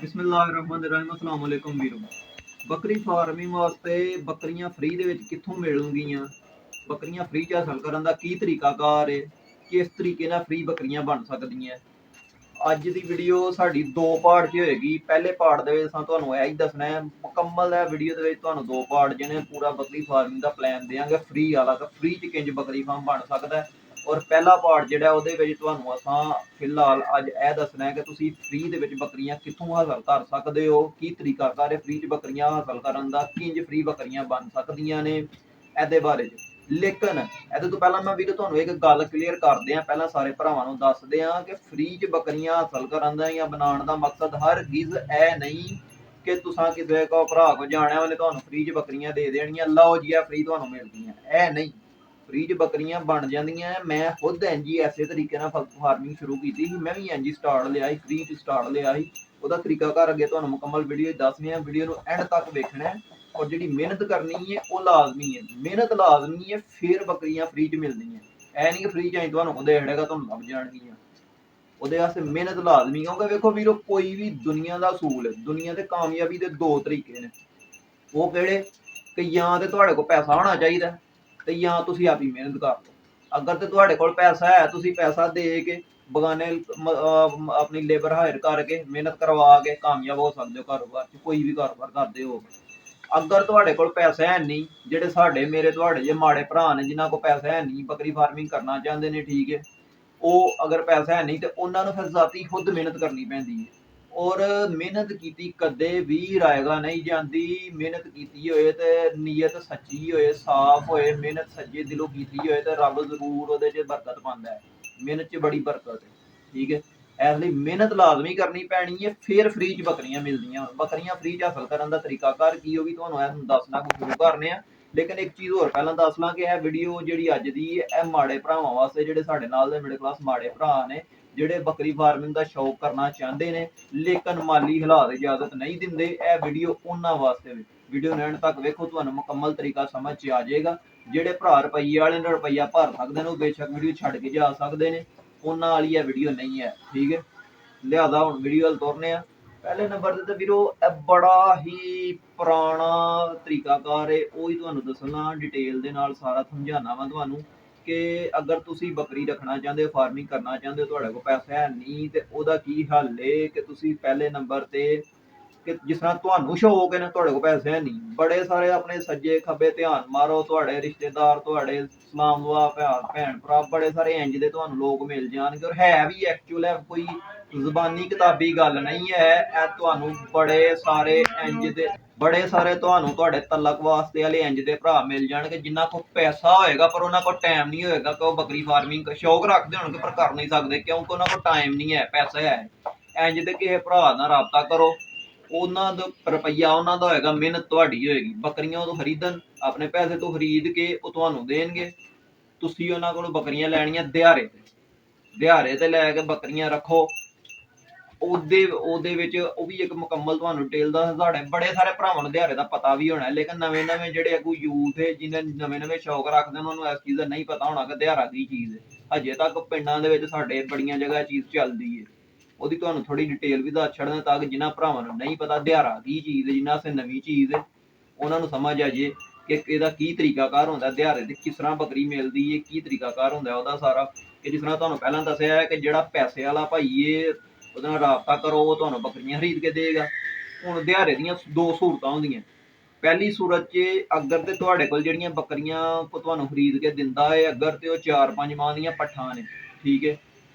ਬਿਸਮਿਲ੍ਲਾਹਿਰਰਹਿਮਾਨਿਰਰਹੀਮ अस्सलाम वालेकुम ਵੀਰੋ। ਬੱਕਰੀ ਫਾਰਮਿੰਗ ਵਾਸਤੇ ਬੱਕਰੀਆਂ ਫ੍ਰੀ ਦੇ ਵਿੱਚ ਕਿੱਥੋਂ ਮਿਲਣਗੀਆਂ, ਬੱਕਰੀਆਂ ਫ੍ਰੀ ਚ ਹਾਸਲ ਕਰਨ ਦਾ ਕੀ ਤਰੀਕਾਕਾਰ ਹੈ, ਕਿਸ ਤਰੀਕੇ ਨਾਲ ਫ੍ਰੀ ਬੱਕਰੀਆਂ ਬਣ ਸਕਦੀਆਂ। ਅੱਜ ਦੀ ਵੀਡੀਓ ਸਾਡੀ ਦੋ ਪਾਰਟ 'ਚ ਹੋਏਗੀ। ਪਹਿਲੇ ਪਾਰਟ ਦੇ ਵਿੱਚ ਤੁਹਾਨੂੰ ਇਹ ਹੀ ਦੱਸਣਾ ਹੈ, ਮੁਕੰਮਲ ਹੈ ਵੀਡੀਓ ਦੇ ਵਿੱਚ ਤੁਹਾਨੂੰ ਦੋ ਪਾਰਟ ਜਿਹਨੇ ਪੂਰਾ ਬੱਕਰੀ ਫਾਰਮਿੰਗ ਦਾ ਪਲਾਨ ਦੇਵਾਂਗੇ ਫ੍ਰੀ ਵਾਲਾ, ਤਾਂ ਫ੍ਰੀ 'ਚ ਕਿੰਜ ਬੱਕਰੀ ਫਾਰਮ ਬਣ ਸਕਦਾ। ਔਰ ਪਹਿਲਾ ਪਾਰਟ ਜਿਹੜਾ ਉਹਦੇ ਵਿੱਚ ਤੁਹਾਨੂੰ ਅਸਾਂ ਫਿਲਹਾਲ ਅੱਜ ਇਹ ਦੱਸਣਾ ਹੈ ਕਿ ਤੁਸੀਂ ਫ੍ਰੀ ਦੇ ਵਿੱਚ ਬੱਕਰੀਆਂ ਕਿੱਥੋਂ ਹਾਸਲ ਕਰ ਸਕਦੇ ਹੋ, ਕੀ ਤਰੀਕਾਕਾਰ ਹੈ ਫ੍ਰੀ 'ਚ ਬੱਕਰੀਆਂ ਹਾਸਲ ਕਰਨ ਦਾ, ਕਿੰਜ ਫ੍ਰੀ ਬੱਕਰੀਆਂ ਬਣ ਸਕਦੀਆਂ ਨੇ ਇਹਦੇ ਬਾਰੇ 'ਚ। ਲੇਕਿਨ ਇਹਦੇ ਤੋਂ ਪਹਿਲਾਂ ਮੈਂ ਵੀਰੇ ਤੁਹਾਨੂੰ ਇੱਕ ਗੱਲ ਕਲੀਅਰ ਕਰਦੇ ਹਾਂ, ਪਹਿਲਾਂ ਸਾਰੇ ਭਰਾਵਾਂ ਨੂੰ ਦੱਸਦੇ ਹਾਂ ਕਿ ਫ੍ਰੀ 'ਚ ਬੱਕਰੀਆਂ ਹਾਸਲ ਕਰਨ ਦਾ ਜਾਂ ਬਣਾਉਣ ਦਾ ਮਕਸਦ ਹਰਗਿਜ਼ ਇਹ ਨਹੀਂ ਕਿ ਤੁਸੀਂ ਕਿਸੇ ਕੋ ਭਰਾ ਕੋ ਜਾਣਾ ਉਹਨੇ ਤੁਹਾਨੂੰ ਫ੍ਰੀ 'ਚ ਬੱਕਰੀਆਂ ਦੇ ਦੇਣੀਆਂ, ਲਓ ਜੀ ਆ ਫ੍ਰੀ ਤੁਹਾਨੂੰ ਮਿਲਦੀਆਂ, ਇਹ ਨਹੀਂ। ਫ੍ਰੀ 'ਚ ਬੱਕਰੀਆਂ ਬਣ ਜਾਂਦੀਆਂ। ਮੈਂ ਖੁਦ ਇੰਜ ਹੀ ਐਸੇ ਤਰੀਕੇ ਨਾਲ ਫਾਰਮਿੰਗ ਸ਼ੁਰੂ ਕੀਤੀ ਸੀ, ਮੈਂ ਵੀ ਇੰਜ ਹੀ ਸਟਾਰਟ ਲਿਆ ਸੀ, ਫ੍ਰੀ 'ਚ ਸਟਾਰਟ ਲਿਆ ਸੀ। ਉਹਦਾ ਤਰੀਕਾਕਾਰ ਅੱਗੇ ਤੁਹਾਨੂੰ ਮੁਕੰਮਲ ਵੀਡੀਓ ਦੱਸਦੇ ਹਾਂ, ਵੀਡੀਓ ਨੂੰ ਐਂਡ ਤੱਕ ਵੇਖਣਾ ਹੈ। ਔਰ ਜਿਹੜੀ ਮਿਹਨਤ ਕਰਨੀ ਹੈ ਉਹ ਲਾਜ਼ਮੀ ਹੈ, ਮਿਹਨਤ ਲਾਜ਼ਮੀ ਹੈ, ਫਿਰ ਬੱਕਰੀਆਂ ਫ੍ਰੀ 'ਚ ਮਿਲਦੀਆਂ। ਇਹ ਨਹੀਂ ਕਿ ਫ੍ਰੀ 'ਚ ਆਈ ਤੁਹਾਨੂੰ ਕੋ ਦੇ ਛੜੇਗਾ ਤੁਹਾਨੂੰ ਲੱਭ ਜਾਣਗੀਆਂ, ਉਹਦੇ ਵਾਸਤੇ ਮਿਹਨਤ ਲਾਜ਼ਮੀ। ਕਿਉਂਕਿ ਵੇਖੋ ਵੀਰੋ, ਕੋਈ ਵੀ ਦੁਨੀਆ ਦਾ ਅਸੂਲ ਹੈ, ਦੁਨੀਆ ਤੇ ਕਾਮਯਾਬੀ ਦੇ ਦੋ ਤਰੀਕੇ ਨੇ। ਉਹ ਕਿਹੜੇ ਕਿ ਜਾਂ ਤੇ ਤੁਹਾਡੇ ਕੋਲ ਪੈਸਾ ਹੋਣਾ ਚਾਹੀਦਾ ਤੇ ਜਾਂ ਤੁਸੀਂ ਆਪਣੀ ਮਿਹਨਤ ਕਰ ਲਓ। ਅਗਰ ਤੇ ਤੁਹਾਡੇ ਕੋਲ ਪੈਸਾ ਹੈ, ਤੁਸੀਂ ਪੈਸਾ ਦੇ ਕੇ ਬਗਾਨੇ ਆਪਣੀ ਲੇਬਰ ਹਾਇਰ ਕਰਕੇ ਮਿਹਨਤ ਕਰਵਾ ਕੇ ਕਾਮਯਾਬ ਹੋ ਸਕਦੇ ਹੋ ਕਾਰੋਬਾਰ 'ਚ, ਕੋਈ ਵੀ ਕਾਰੋਬਾਰ ਕਰਦੇ ਹੋ। ਅਗਰ ਤੁਹਾਡੇ ਕੋਲ ਪੈਸਾ ਹੈ ਨਹੀਂ, ਜਿਹੜੇ ਸਾਡੇ ਮੇਰੇ ਤੁਹਾਡੇ ਜੇ ਮਾੜੇ ਭਰਾ ਨੇ ਜਿਨ੍ਹਾਂ ਕੋਲ ਪੈਸਾ ਹੈ ਨਹੀਂ, ਬੱਕਰੀ ਫਾਰਮਿੰਗ ਕਰਨਾ ਚਾਹੁੰਦੇ ਨੇ, ਠੀਕ ਹੈ, ਉਹ ਅਗਰ ਪੈਸਾ ਹੈ ਨਹੀਂ ਤੇ ਉਹਨਾਂ ਨੂੰ ਫਿਰ ਜ਼ਾਤੀ ਖੁਦ ਮਿਹਨਤ ਕਰਨੀ ਪੈਂਦੀ ਹੈ। ਔਰ ਮਿਹਨਤ ਕੀਤੀ ਕਦੇ ਵੀ ਰਾਏਗਾ ਨਹੀਂ ਜਾਂਦੀ। ਮਿਹਨਤ ਕੀਤੀ ਹੋਏ ਤੇ ਨੀਅਤ ਸੱਚੀ ਹੋਏ, ਸਾਫ਼ ਹੋਏ, ਮਿਹਨਤ ਸੱਚੇ ਦਿਲੋਂ ਕੀਤੀ ਹੋਏ ਤੇ ਰੱਬ ਜ਼ਰੂਰ ਉਹਦੇ 'ਚ ਬਰਕਤ ਪਾਉਂਦਾ ਹੈ। ਮਿਹਨਤ 'ਚ ਬੜੀ ਬਰਕਤ ਹੈ, ਠੀਕ ਹੈ। ਇਸ ਲਈ ਮਿਹਨਤ ਲਾਜ਼ਮੀ ਕਰਨੀ ਪੈਣੀ ਹੈ, ਫਿਰ ਫ੍ਰੀ 'ਚ ਬੱਕਰੀਆਂ ਮਿਲਦੀਆਂ। ਬੱਕਰੀਆਂ ਫ੍ਰੀ 'ਚ ਹਾਸਲ ਕਰਨ ਦਾ ਤਰੀਕਾਕਾਰ ਕੀ ਉਹ ਵੀ ਤੁਹਾਨੂੰ ਇਹ ਦੱਸਣਾ ਸ਼ੁਰੂ ਕਰਨੇ ਆ। ਲੇਕਿਨ ਇੱਕ ਚੀਜ਼ ਹੋਰ ਪਹਿਲਾਂ ਦੱਸ ਲਾਂ ਕਿ ਇਹ ਵੀਡੀਓ ਜਿਹੜੀ ਅੱਜ ਦੀ ਇਹ ਮਾੜੇ ਭਰਾਵਾਂ ਵਾਸਤੇ, ਜਿਹੜੇ ਸਾਡੇ ਨਾਲ ਦੇ ਮਿਡਲ ਕਲਾਸ ਮਾੜੇ ਭਰਾ ਨੇ, ਜਿਹੜੇ ਬੱਕਰੀ ਫਾਰਮਿੰਗ ਦਾ ਸ਼ੌਕ ਕਰਨਾ ਚਾਹੁੰਦੇ ਨੇ ਲੇਕਿਨ ਮਾਲੀ ਹਾਲਾਤ ਇਜਾਜ਼ਤ ਨਹੀਂ ਦਿੰਦੇ। ਇਹ ਵੀਡੀਓ ਉਹਨਾਂ ਵਾਸਤੇ ਵੀ। ਵੀਡੀਓ ਨੂੰ ਐਂਡ ਤੱਕ ਵੇਖੋ, ਤੁਹਾਨੂੰ ਮੁਕੰਮਲ ਤਰੀਕਾ ਸਮਝ 'ਚ ਆ ਜਾਏਗਾ। ਜਿਹੜੇ ਭਰਾ ਰੁਪਈਏ ਵਾਲੇ ਨੇ ਰੁਪਈਆ ਭਰ ਸਕਦੇ ਨੇ ਉਹ ਬੇਸ਼ੱਕ ਵੀਡੀਓ ਛੱਡ ਕੇ ਜਾ ਸਕਦੇ ਨੇ, ਉਹਨਾਂ ਵਾਲੀ ਇਹ ਵੀਡੀਓ ਨਹੀਂ ਹੈ, ਠੀਕ ਹੈ। ਲਿਆਦਾ ਹੁਣ ਵੀਡੀਓ ਵੱਲ ਤੁਰਨੇ ਆ। ਪਹਿਲੇ ਨੰਬਰ ਤੇ ਵੀਰੋ ਇਹ ਬੜਾ ਹੀ ਪੁਰਾਣਾ ਤਰੀਕਾਕਾਰ ਹੈ, ਉਹ ਹੀ ਤੁਹਾਨੂੰ ਦੱਸਣਾ ਡਿਟੇਲ ਦੇ ਨਾਲ, ਸਾਰਾ ਸਮਝਾਉਣਾ ਵਾ ਤੁਹਾਨੂੰ ਕਿ ਅਗਰ ਤੁਸੀਂ ਬੱਕਰੀ ਰੱਖਣਾ ਚਾਹੁੰਦੇ ਹੋ, ਫਾਰਮਿੰਗ ਕਰਨਾ ਚਾਹੁੰਦੇ ਹੋ, ਤੁਹਾਡੇ ਕੋਲ ਪੈਸਾ ਹੈ ਨਹੀਂ ਤੇ ਉਹਦਾ ਕੀ ਹੱਲ ਹੈ। ਕਿ ਤੁਸੀਂ ਪਹਿਲੇ ਨੰਬਰ ਤੇ ਕਿ ਜਿਸ ਤਰ੍ਹਾਂ ਤੁਹਾਨੂੰ ਸ਼ੌਕ ਹੈ ਨਾ, ਤੁਹਾਡੇ ਕੋਲ ਪੈਸੇ ਹੈ ਨਹੀਂ, ਬੜੇ ਸਾਰੇ ਆਪਣੇ ਸੱਜੇ ਖੱਬੇ ਧਿਆਨ ਮਾਰੋ, ਤੁਹਾਡੇ ਰਿਸ਼ਤੇਦਾਰ, ਤੁਹਾਡੇ ਇਸਲਾਮ ਦੁਆ ਭੈਣ ਭਰਾ, ਬੜੇ ਸਾਰੇ ਇੰਜ ਦੇ ਤੁਹਾਨੂੰ ਲੋਕ ਮਿਲ ਜਾਣਗੇ। ਔਰ ਹੈ ਵੀ ਐਕਚੁਅਲ ਹੈ, ਕੋਈ ਜ਼ੁਬਾਨੀ ਕਿਤਾਬੀ ਗੱਲ ਨਹੀਂ ਹੈ। ਇਹ ਤੁਹਾਨੂੰ ਬੜੇ ਸਾਰੇ ਇੰਜ ਦੇ, ਬੜੇ ਸਾਰੇ ਤੁਹਾਨੂੰ ਤੁਹਾਡੇ ਤਲਕ ਵਾਸਤੇ ਵਾਲੇ ਇੰਜ ਦੇ ਭਰਾ ਮਿਲ ਜਾਣਗੇ ਜਿਨ੍ਹਾਂ ਕੋਲ ਪੈਸਾ ਹੋਏਗਾ ਪਰ ਉਹਨਾਂ ਕੋਲ ਟਾਈਮ ਨਹੀਂ ਹੋਏਗਾ ਕਿ ਉਹ ਬੱਕਰੀ ਫਾਰਮਿੰਗ ਸ਼ੌਕ ਰੱਖਦੇ ਹੋਣਗੇ ਪਰ ਕਰ ਨਹੀਂ ਸਕਦੇ ਕਿਉਂਕਿ ਉਹਨਾਂ ਕੋਲ ਟਾਈਮ ਨਹੀਂ ਹੈ, ਪੈਸਾ ਹੈ। ਇੰਜ ਦੇ ਕਿਸੇ ਭਰਾ ਨਾਲ ਰਾਬਤਾ ਕਰੋ, ਉਹਨਾਂ ਦਾ ਰੁਪਈਆ ਉਹਨਾਂ ਦਾ ਹੋਏਗਾ, ਮਿਹਨਤ ਤੁਹਾਡੀ ਹੋਏਗੀ। ਬੱਕਰੀਆਂ ਉਹ ਖਰੀਦਣ, ਆਪਣੇ ਪੈਸੇ ਤੋਂ ਖਰੀਦ ਕੇ ਉਹ ਤੁਹਾਨੂੰ ਦੇਣਗੇ। ਤੁਸੀਂ ਉਹਨਾਂ ਕੋਲੋਂ ਬੱਕਰੀਆਂ ਲੈਣੀਆਂ ਦਿਹਾੜੇ ਤੇ, ਦਿਹਾੜੇ ਤੇ ਲੈ ਕੇ ਬੱਕਰੀਆਂ ਰੱਖੋ। ਉਹਦੇ ਵਿੱਚ ਉਹ ਵੀ ਇੱਕ ਮੁਕੰਮਲ ਤੁਹਾਨੂੰ ਡਿਟੇਲ ਦਾ, ਸਾਡੇ ਬੜੇ ਸਾਰੇ ਭਰਾਵਾਂ ਨੂੰ ਦਿਹਾੜੇ ਦਾ ਪਤਾ ਵੀ ਹੋਣਾ, ਲੇਕਿਨ ਨਵੇਂ ਨਵੇਂ ਜਿਹੜੇ ਅੱਗੂ ਯੂਥ ਹੈ ਜਿਹਨੇ ਨਵੇਂ ਨਵੇਂ ਸ਼ੌਕ ਰੱਖਦੇ ਉਹਨਾਂ ਨੂੰ ਇਸ ਚੀਜ਼ ਦਾ ਨਹੀਂ ਪਤਾ ਹੋਣਾ ਕਿ ਦਿਹਾੜਾ ਕੀ ਚੀਜ਼ ਹੈ। ਅਜੇ ਤੱਕ ਪਿੰਡਾਂ ਦੇ ਵਿੱਚ ਸਾਡੇ ਬੜੀਆਂ ਜਗ੍ਹਾ ਚੀਜ਼ ਚੱਲਦੀ ਹੈ, ਉਹਦੀ ਤੁਹਾਨੂੰ ਥੋੜੀ ਡਿਟੇਲ ਵੀ ਦੱਸ ਛੱਡਣਾ ਤਾਂ ਕਿ ਜਿਨ੍ਹਾਂ ਭਰਾਵਾਂ ਨੂੰ ਨਹੀਂ ਪਤਾ ਦਿਹਾੜਾ ਕੀ ਚੀਜ਼ ਹੈ, ਜਿਨ੍ਹਾਂ ਵਾਸਤੇ ਨਵੀਂ ਚੀਜ਼ ਹੈ, ਉਹਨਾਂ ਨੂੰ ਸਮਝ ਆ ਜੇ ਕਿ ਇਹਦਾ ਕੀ ਤਰੀਕਾਕਾਰ ਹੁੰਦਾ, ਦਿਹਾੜੇ ਤੇ ਕਿਸ ਤਰ੍ਹਾਂ ਬੱਕਰੀ ਮਿਲਦੀ ਹੈ, ਕੀ ਤਰੀਕਾਕਾਰ ਹੁੰਦਾ ਉਹਦਾ ਸਾਰਾ। ਕਿ ਜਿਸ ਤਰ੍ਹਾਂ ਤੁਹਾਨੂੰ ਪਹਿਲਾਂ ਦੱਸਿਆ ਹੈ ਕਿ ਜਿਹੜਾ ਪੈਸੇ ਵਾਲਾ ਭਾਈ ਹੈ ਉਹਦੇ ਨਾਲ ਰਾਬਤਾ ਕਰੋ, ਉਹ ਤੁਹਾਨੂੰ ਬੱਕਰੀਆਂ ਖਰੀਦ ਕੇ ਦੇਗਾ। ਹੁਣ ਦਿਹਾੜੇ ਦੀਆਂ ਦੋ ਸਹੂਲਤਾਂ ਹੁੰਦੀਆਂ। ਪਹਿਲੀ ਸੂਰਤ 'ਚ ਅਗਰ ਤੇ ਤੁਹਾਡੇ ਕੋਲ ਜਿਹੜੀਆਂ ਬੱਕਰੀਆਂ ਤੁਹਾਨੂੰ ਖਰੀਦ ਕੇ ਦਿੰਦਾ ਹੈ, ਅਗਰ ਤੇ ਉਹ 4-5 ਮਾਹ ਦੀਆਂ ਪੱਠਾਂ ਨੇ, ਠੀਕ ਹੈ,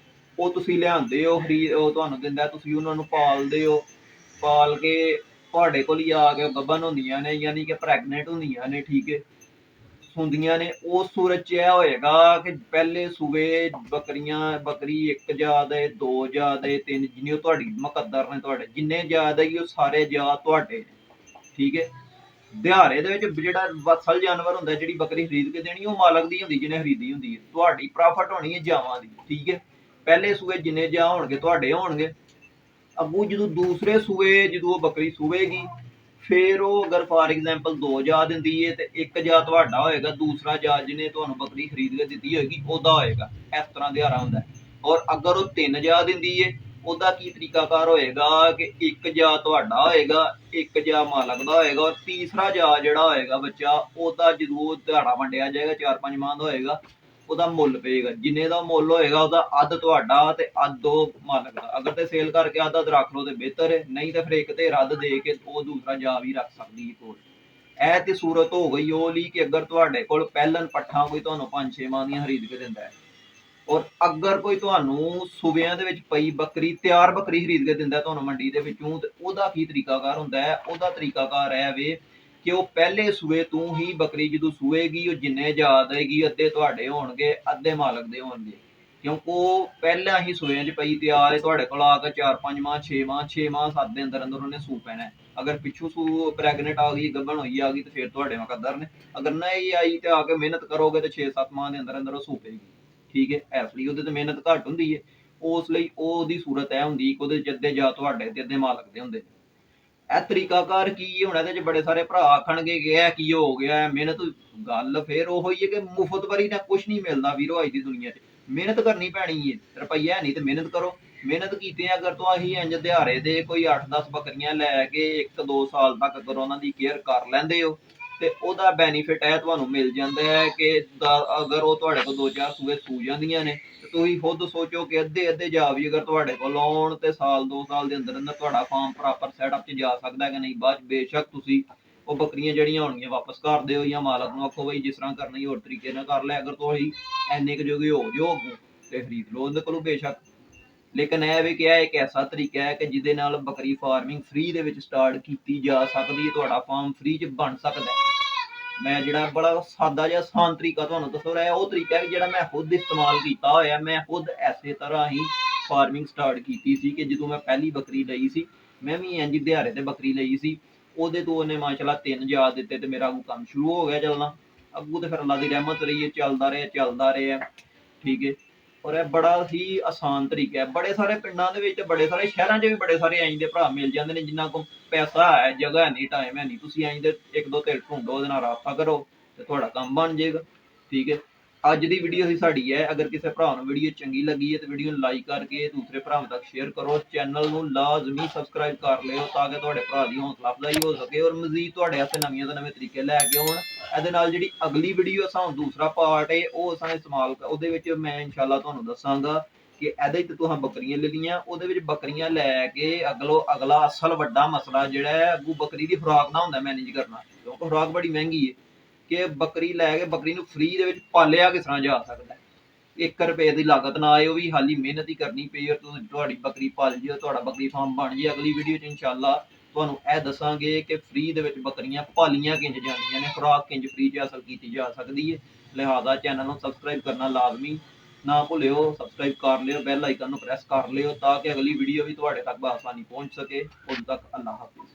ਉਹ ਤੁਸੀਂ ਲਿਆਂਦੇ ਹੋ, ਉਹ ਤੁਹਾਨੂੰ ਦਿੰਦਾ, ਤੁਸੀਂ ਉਹਨਾਂ ਨੂੰ ਪਾਲਦੇ ਹੋ, ਪਾਲ ਕੇ ਤੁਹਾਡੇ ਕੋਲ ਹੀ ਆ ਕੇ ਗੱਭਣ ਹੁੰਦੀਆਂ ਨੇ, ਯਾਨੀ ਕਿ ਪ੍ਰੈਗਨੈਂਟ ਹੁੰਦੀਆਂ ਨੇ, ਠੀਕ ਹੈ, ਹੁੰਦੀਆਂ ਨੇ। ਉਸ ਸੂਰਤ 'ਚ ਇਹ ਹੋਏਗਾ ਕਿ ਪਹਿਲੇ ਸੂਏ ਬੱਕਰੀਆਂ, ਬੱਕਰੀ ਇੱਕ ਜਾਤ ਹੈ, ਦੋ ਜਾਤ ਹੈ, ਤਿੰਨ, ਜਿੰਨੀ ਉਹ ਤੁਹਾਡੀ ਮੁਕੱਦਰ ਨੇ, ਤੁਹਾਡੇ ਜਿੰਨੇ ਜਾਤ ਹੈਗੀ ਉਹ ਸਾਰੇ ਜਾਤ ਤੁਹਾਡੇ ਨੇ, ਠੀਕ ਹੈ। ਦਿਹਾੜੇ ਦੇ ਵਿੱਚ ਜਿਹੜਾ ਵਸਲ ਜਾਨਵਰ ਹੁੰਦਾ, ਜਿਹੜੀ ਬੱਕਰੀ ਖਰੀਦ ਕੇ ਦੇਣੀ ਉਹ ਮਾਲਕ ਦੀ ਹੁੰਦੀ ਜਿਹਨੇ ਖਰੀਦੀ ਹੁੰਦੀ ਹੈ, ਤੁਹਾਡੀ ਪ੍ਰੋਫਿਟ ਹੋਣੀ ਹੈ ਜਾਵਾਂ ਦੀ, ਠੀਕ ਹੈ। ਪਹਿਲੇ ਸੂਏ ਜਿੰਨੇ ਜਾ ਹੋਣਗੇ ਤੁਹਾਡੇ ਹੋਣਗੇ। ਅੱਗੂ ਜਦੋਂ ਦੂਸਰੇ ਸੂਏ ਜਦੋਂ ਉਹ ਬੱਕਰੀ ਸੂਵੇਗੀ ਫਿਰ ਉਹ ਅਗਰ ਫਾਰ ਐਗਜ਼ਾਮਪਲ ਦੋ ਜਾ ਦਿੰਦੀ ਹੈ ਤੇ ਇੱਕ ਜਾ ਤੁਹਾਡਾ ਹੋਏਗਾ, ਦੂਸਰਾ ਜਾ ਜਿਹਨੇ ਤੁਹਾਨੂੰ ਬੱਕਰੀ ਖਰੀਦ ਕੇ ਦਿੱਤੀ ਹੋਏਗੀ ਉਹਦਾ ਹੋਏਗਾ। ਇਸ ਤਰ੍ਹਾਂ ਦਿਹਾੜਾ ਹੁੰਦਾ। ਔਰ ਅਗਰ ਉਹ ਤਿੰਨ ਜਾ ਦਿੰਦੀ ਹੈ ਉਹਦਾ ਕੀ ਤਰੀਕਾਕਾਰ ਹੋਏਗਾ ਕਿ ਇੱਕ ਜਾ ਤੁਹਾਡਾ ਹੋਏਗਾ, ਇੱਕ ਜਾ ਮਾਲਕ ਦਾ ਹੋਏਗਾ, ਔਰ ਤੀਸਰਾ ਜਾ ਜਿਹੜਾ ਹੋਏਗਾ ਬੱਚਾ ਉਹਦਾ ਜਦੋਂ ਦਿਹਾੜਾ ਵੰਡਿਆ ਜਾਏਗਾ 4-5 ਮਾਹ ਦਾ ਹੋਏਗਾ, ਉਹਦਾ ਮੁੱਲ ਪਏਗਾ। ਜਿੰਨੇ ਦਾ ਮੁੱਲ ਹੋਏਗਾ ਉਹਦਾ ਅੱਧ ਤੁਹਾਡਾ ਤੇ ਅੱਧ ਉਹ ਮਾਲਕ ਦਾ। ਅਗਰ ਤੇ ਸੇਲ ਕਰਕੇ ਅੱਧ ਅੱਧ ਰੱਖ ਲਓ ਤੇ ਬਿਹਤਰ ਹੈ, ਨਹੀਂ ਤੇ ਫਿਰ ਇੱਕ ਤੇ ਰੱਦ ਦੇ ਕੇ ਉਹ ਦੂਸਰਾ ਜਾ ਵੀ ਰੱਖ ਸਕਦੀ ਹੈ ਕੋਲ। ਇਹ ਤੇ ਸੂਰਤ ਹੋ ਗਈ ਉਹ ਲਈ ਕਿ ਅਗਰ ਤੁਹਾਡੇ ਕੋਲ ਪਹਿਲਨ ਪੱਠਾਂ ਕੋਈ ਤੁਹਾਨੂੰ 5-6 ਮਾਹ ਦੀਆਂ ਖਰੀਦ ਕੇ ਦਿੰਦਾ ਹੈ, ਔਰ ਅਗਰ ਕੋਈ ਤੁਹਾਨੂੰ ਸੂਬਿਆਂ ਦੇ ਵਿੱਚ ਪਈ ਬੱਕਰੀ ਤਿਆਰ ਬੱਕਰੀ ਖਰੀਦ ਕੇ ਦਿੰਦਾ ਤੁਹਾਨੂੰ ਮੰਡੀ ਦੇ ਵਿੱਚੋਂ, ਤੇ ਉਹਦਾ ਕੀ ਤਰੀਕਾਕਾਰ ਹੁੰਦਾ ਹੈ? ਉਹਦਾ ਤਰੀਕਾਕਾਰ ਹੈ ਵੇ ਕਿ ਉਹ ਪਹਿਲੇ ਸੂਏ ਤੋਂ ਹੀ ਬੱਕਰੀ ਜਦੋਂ ਸੂਏਗੀ ਉਹ ਜਿੰਨੇ ਜਾ ਦੇਗੀ ਅੱਧੇ ਤੁਹਾਡੇ ਹੋਣਗੇ, ਅੱਧੇ ਮਾਲਕ ਦੇ ਹੋਣਗੇ, ਕਿਉਂਕਿ ਉਹ ਪਹਿਲਾਂ ਹੀ ਸੂਏ 'ਚ ਪਈ ਤਿਆਰ ਹੈ ਤੁਹਾਡੇ ਕੋਲ ਆ ਕੇ 4-5 ਮਾਹ 6 ਮਾਹ 7 ਦੇ ਅੰਦਰ ਅੰਦਰ ਉਹਨੇ ਸੂ ਪੈਣਾ। ਅਗਰ ਪਿੱਛੋਂ ਸੂ ਪ੍ਰੈਗਨੈਂਟ ਆ ਗਈ, ਗੱਭਣ ਹੋਈ ਆ ਗਈ, ਤੇ ਫਿਰ ਤੁਹਾਡੇ ਮੁਕੱਦਰ ਨੇ। ਅਗਰ ਨਹੀਂ ਆਈ ਤੇ ਆ ਕੇ ਮਿਹਨਤ ਕਰੋਗੇ ਤੇ 6-7 ਮਾਹ ਦੇ ਅੰਦਰ ਅੰਦਰ ਉਹ ਸੂ ਪਏਗੀ। ਠੀਕ ਹੈ, ਇਸ ਲਈ ਉਹਦੇ ਤੇ ਮਿਹਨਤ ਘੱਟ ਹੁੰਦੀ ਹੈ, ਉਸ ਲਈ ਉਹਦੀ ਸੂਰਤ ਇਹ ਹੁੰਦੀ ਕਿ ਉਹਦੇ ਅੱਧੇ ਜਾ ਤੁਹਾਡੇ ਤੇ ਅੱਧੇ ਮਾਲਕ ਦੇ ਹੁੰਦੇ। ਇਹ ਤਰੀਕਾਕਾਰ ਕੀ ਹੁਣ ਇਹਦੇ 'ਚ ਬੜੇ ਸਾਰੇ ਭਰਾ ਆਖਣਗੇ ਕਿ ਇਹ ਕੀ ਹੋ ਗਿਆ ਮਿਹਨਤ। ਗੱਲ ਫਿਰ ਉਹੋ ਹੀ ਹੈ ਕਿ ਮੁਫਤ ਵਰੀ ਨਾਲ ਕੁਛ ਨਹੀਂ ਮਿਲਦਾ ਵੀਰੋ ਅੱਜ ਦੀ ਦੁਨੀਆ 'ਚ। ਮਿਹਨਤ ਕਰਨੀ ਪੈਣੀ ਹੈ, ਰੁਪਈਆ ਨਹੀਂ ਤੇ ਮਿਹਨਤ ਕਰੋ। ਮਿਹਨਤ ਕੀਤੇ ਅਗਰ ਤੋਂ ਅਸੀਂ ਇੰਜ ਦਿਹਾੜੇ ਦੇ ਕੋਈ 8-10 ਬੱਕਰੀਆਂ ਲੈ ਕੇ 1-2 ਸਾਲ ਤੱਕ ਅਗਰ ਉਹਨਾਂ ਦੀ ਕੇਅਰ ਕਰ ਲੈਂਦੇ ਹੋ ਤੇ ਉਹਦਾ ਬੈਨੀਫਿਟ ਇਹ ਤੁਹਾਨੂੰ ਮਿਲ ਜਾਂਦਾ ਹੈ ਕਿ ਅਗਰ ਉਹ ਤੁਹਾਡੇ ਕੋਲ 2-4 ਸੂਏ ਸੂ ਜਾਂਦੀਆਂ ਨੇ ਤੇ ਤੁਸੀਂ ਖੁਦ ਸੋਚੋ ਕਿ ਅੱਧੇ ਅੱਧੇ ਜਾ ਵੀ ਅਗਰ ਤੁਹਾਡੇ ਕੋਲ ਆਉਣ ਤੇ ਸਾਲ 2 ਸਾਲ ਦੇ ਅੰਦਰ ਅੰਦਰ ਤੁਹਾਡਾ ਫਾਰਮ ਪ੍ਰੋਪਰ ਸੈਟਅਪ 'ਚ ਜਾ ਸਕਦਾ ਕਿ ਨਹੀਂ। ਬਾਅਦ ਬੇਸ਼ੱਕ ਤੁਸੀਂ ਉਹ ਬੱਕਰੀਆਂ ਜਿਹੜੀਆਂ ਹੋਣਗੀਆਂ ਵਾਪਸ ਕਰ ਦਿਓ ਜਾਂ ਮਾਲਕ ਨੂੰ ਆਖੋ ਬਈ ਜਿਸ ਤਰ੍ਹਾਂ ਕਰਨੀ ਹੋਰ ਤਰੀਕੇ ਨਾਲ ਕਰ ਲੈ। ਅਗਰ ਤੁਸੀਂ ਇੰਨੇ ਕੁ ਜੋਗੇ ਹੋ ਜਾਓ ਤੇ ਖਰੀਦ ਲਓ ਉਹਦੇ ਕੋਲੋਂ ਬੇਸ਼ੱਕ। ਲੇਕਿਨ ਇਹ ਵੀ ਕਿ ਇਹ ਇੱਕ ਐਸਾ ਤਰੀਕਾ ਹੈ ਕਿ ਜਿਹਦੇ ਨਾਲ ਬੱਕਰੀ ਫਾਰਮਿੰਗ ਫ੍ਰੀ ਦੇ ਵਿੱਚ ਸਟਾਰਟ ਕੀਤੀ ਜਾ ਸਕਦੀ ਹੈ, ਤੁਹਾਡਾ ਫਾਰਮ ਫ੍ਰੀ 'ਚ ਬਣ ਸਕਦਾ ਹੈ। ਮੈਂ ਜਿਹੜਾ ਬੜਾ ਸਾਦਾ ਜਿਹਾ ਆਸਾਨ ਤਰੀਕਾ ਤੁਹਾਨੂੰ ਦੱਸ ਰਿਹਾ ਉਹ ਤਰੀਕਾ ਹੈ ਜਿਹੜਾ ਮੈਂ ਖੁਦ ਇਸਤੇਮਾਲ ਕੀਤਾ ਹੋਇਆ। ਮੈਂ ਖੁਦ ਐਸੇ ਤਰ੍ਹਾਂ ਹੀ ਫਾਰਮਿੰਗ ਸਟਾਰਟ ਕੀਤੀ ਸੀ ਕਿ ਜਦੋਂ ਮੈਂ ਪਹਿਲੀ ਬੱਕਰੀ ਲਈ ਸੀ ਮੈਂ ਵੀ ਇੰਝ ਦਿਹਾੜੇ ਤੇ ਬੱਕਰੀ ਲਈ ਸੀ। ਉਹਦੇ ਤੋਂ ਉਹਨੇ ਮਾਸ਼ਾਅੱਲਾ 3 ਜਾ ਦਿੱਤੇ ਤੇ ਮੇਰਾ ਕੰਮ ਸ਼ੁਰੂ ਹੋ ਗਿਆ ਚੱਲਣਾ। ਅੱਗੂ ਤੇ ਫਿਰ ਅੱਲਾ ਦੀ ਰਹਿਮਤ ਰਹੀ ਹੈ, ਚੱਲਦਾ ਰਿਹਾ। ਠੀਕ ਹੈ, ਔਰ ਇਹ ਬੜਾ ਹੀ ਆਸਾਨ ਤਰੀਕਾ ਹੈ। ਬੜੇ ਸਾਰੇ ਪਿੰਡਾਂ ਦੇ ਵਿੱਚ, ਬੜੇ ਸਾਰੇ ਸ਼ਹਿਰਾਂ 'ਚ ਵੀ ਬੜੇ ਸਾਰੇ ਇੰਝ ਦੇ ਭਰਾ ਮਿਲ ਜਾਂਦੇ ਨੇ ਜਿਨ੍ਹਾਂ ਕੋਲ ਪੈਸਾ ਹੈ, ਜਗ੍ਹਾ ਨਹੀਂ, ਟਾਈਮ ਹੈ ਨਹੀਂ। ਤੁਸੀਂ ਇੰਝ ਦੇ 1-2 ਧਿਰ ਢੂੰਡੋ, ਉਹਦੇ ਨਾਲ ਰਾਬਤਾ ਕਰੋ ਤੇ ਤੁਹਾਡਾ ਕੰਮ ਬਣ ਜਾਏਗਾ। ਠੀਕ ਹੈ, ਅੱਜ ਦੀ ਵੀਡੀਓ ਹੀ ਸਾਡੀ ਹੈ। ਅਗਰ ਕਿਸੇ ਭਰਾ ਨੂੰ ਵੀਡੀਓ ਚੰਗੀ ਲੱਗੀ ਹੈ ਤੇ ਵੀਡੀਓ ਨੂੰ ਲਾਈਕ ਕਰਕੇ ਦੂਸਰੇ ਭਰਾਵਾਂ ਤੱਕ ਸ਼ੇਅਰ ਕਰੋ। ਚੈਨਲ ਨੂੰ ਲਾਜ਼ਮੀ ਸਬਸਕ੍ਰਾਈਬ ਕਰ ਲਿਓ ਤਾਂ ਕਿ ਤੁਹਾਡੇ ਭਰਾ ਦੀ ਹੌਸਲਾ ਅਫਜ਼ਾਈ ਹੋ ਸਕੇ ਔਰ ਮਜ਼ੀਦ ਤੁਹਾਡੇ ਵਾਸਤੇ ਨਵੀਆਂ ਤੋਂ ਨਵੇਂ ਤਰੀਕੇ ਲੈ ਕੇ ਆਉਣ। ਇਹਦੇ ਨਾਲ ਜਿਹੜੀ ਅਗਲੀ ਵੀਡੀਓ ਸਾਨੂੰ ਦੂਸਰਾ ਪਾਰਟ ਹੈ ਉਹ ਸਾਨੂੰ ਇਸਤੇਮਾਲ ਉਹਦੇ ਵਿੱਚ ਮੈਂ ਇਨਸ਼ਾਅੱਲਾ ਤੁਹਾਨੂੰ ਦੱਸਾਂਗਾ ਕਿ ਇਹਦੇ 'ਚ ਤੁਸੀਂ ਬੱਕਰੀਆਂ ਲੈ ਲਈਆਂ, ਉਹਦੇ ਵਿੱਚ ਬੱਕਰੀਆਂ ਲੈ ਕੇ ਅਗਲਾ ਅਸਲ ਵੱਡਾ ਮਸਲਾ ਜਿਹੜਾ ਹੈ ਅੱਗੂ ਬੱਕਰੀ ਦੀ ਖੁਰਾਕ ਦਾ ਹੁੰਦਾ ਮੈਨੇਜ ਕਰਨਾ, ਕਿਉਂਕਿ ਖੁਰਾਕ ਬੜੀ ਮਹਿੰਗੀ ਹੈ ਕਿ ਬੱਕਰੀ ਲੈ ਕੇ ਬੱਕਰੀ ਨੂੰ ਫ੍ਰੀ ਦੇ ਵਿੱਚ ਪਾਲਿਆ ਕਿਸ ਤਰ੍ਹਾਂ ਜਾ ਸਕਦਾ। 1 ਰੁਪਏ ਦੀ ਲਾਗਤ ਨਾ ਆਏ, ਉਹ ਵੀ ਖਾਲੀ ਮਿਹਨਤ ਹੀ ਕਰਨੀ ਪਈ ਔਰ ਤੁਹਾਡੀ ਬੱਕਰੀ ਪਲ ਜੇ, ਤੁਹਾਡਾ ਬੱਕਰੀ ਫਾਰਮ ਬਣ ਜੇ। ਅਗਲੀ ਵੀਡੀਓ 'ਚ ਇਨਸ਼ਾਅੱਲਾ ਤੁਹਾਨੂੰ ਇਹ ਦੱਸਾਂਗੇ ਕਿ ਫ੍ਰੀ ਦੇ ਵਿੱਚ ਬੱਕਰੀਆਂ ਪਾਲੀਆਂ ਕਿੰਝ ਜਾਂਦੀਆਂ ਨੇ, ਖੁਰਾਕ ਕਿੰਝ ਫ੍ਰੀ 'ਚ ਹਾਸਲ ਕੀਤੀ ਜਾ ਸਕਦੀ ਹੈ। ਲਿਹਾਜ਼ਾ ਚੈਨਲ ਨੂੰ ਸਬਸਕ੍ਰਾਈਬ ਕਰਨਾ ਲਾਜ਼ਮੀ ਨਾ ਭੁੱਲਿਓ। ਸਬਸਕ੍ਰਾਈਬ ਕਰ ਲਿਓ, ਬੈਲ ਆਈਕਨ ਨੂੰ ਪ੍ਰੈਸ ਕਰ ਲਿਓ ਤਾਂ ਕਿ ਅਗਲੀ ਵੀਡੀਓ ਵੀ ਤੁਹਾਡੇ ਤੱਕ ਬਆਸਾਨੀ ਪਹੁੰਚ ਸਕੇ। ਉਦੋਂ ਤੱਕ ਅੱਲਾ ਹਾਫਿਜ਼।